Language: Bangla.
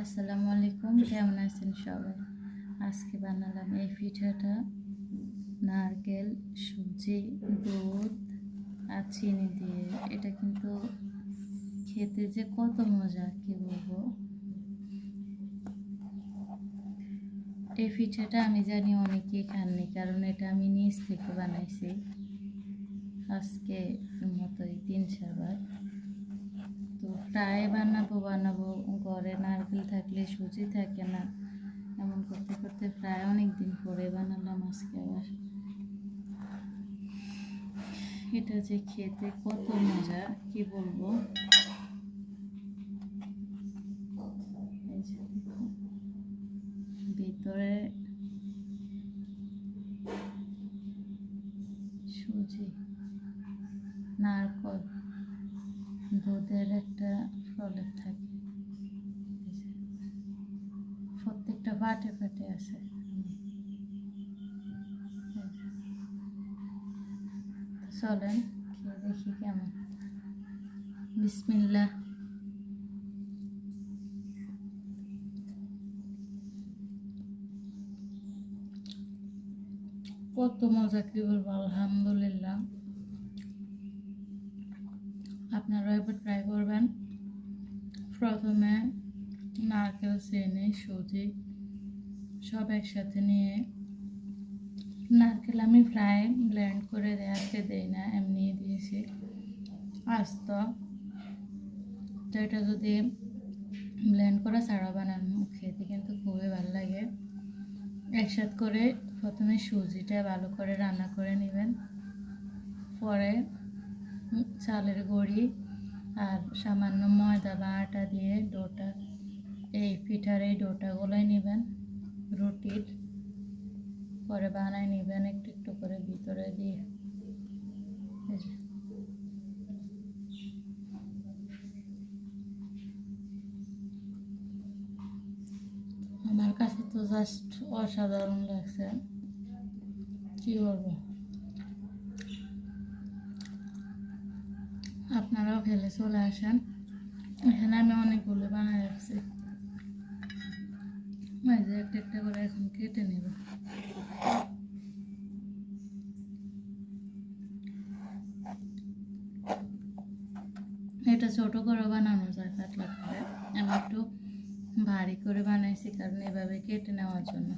আসসালামু আলাইকুম, কেমন আছেন সবাই? আজকে বানালাম এই পিঠাটা নারকেল, সুজি, দুধ আর চিনি দিয়ে। এটা কিন্তু খেতে যে কত মজা কি বলবো। এই পিঠাটা আমি জানি অনেকেই খাননি, কারণ এটা আমি নিজ থেকে বানাইছি আজকে মতোই 3-4 বার। তো প্রায় বানাবো ঘরে নারকেল থাকলে সুজি থাকে না, এমন করতে করতে প্রায় অনেক দিন পরে বানালাম আজকে আবার। এটা যে খেতে কত মজা কি বলবো। এই যে দেখুন, ভিতরে সুজি, নারকেল, দুধের একটা প্রলেপ থাকে, প্রত্যেকটা ফাটে ফাটে আছে। চলেন খেয়ে দেখি কেমন। বিসমিল্লাহ। কত মজা কি বলবো, আলহামদুলিল্লাহ। আপনারা এবার ট্রাই করবেন। প্রথমে নারকেল, চিনি, সুজি সব একসাথে নিয়ে, নারকেল আমি প্রায় ব্লেন্ড করে আজকে দেই না, এমনি দিয়েছি আস্ত। তো এটা যদি ব্লেন্ড করে ছাড়া বানানো খেতে কিন্তু খুবই ভালো লাগে। একসাথে করে প্রথমে সুজিটা ভালো করে রান্না করে নেবেন, পরে চালের গুঁড়ি আর সামান্য ময়দা বা আটা দিয়ে ডোটা, এই পিঠার এই ডোটা গোলাই নেবেন রুটির, পরে বানায় নেবেন একটু একটু করে ভিতরে দিয়ে। আমার কাছে তো জাস্ট অসাধারণ লাগছে, কি বলবো। আপনারাও খেলে চলে আসেন। এখানে আমি অনেকগুলো বানায় রাখছি, একটা একটা করে এখন কেটে নেব। এটা ছোট করে বানানো যায় পাতলা করে, আমি একটু ভারী করে বানাইছি কারণ এভাবে কেটে নেওয়ার জন্য।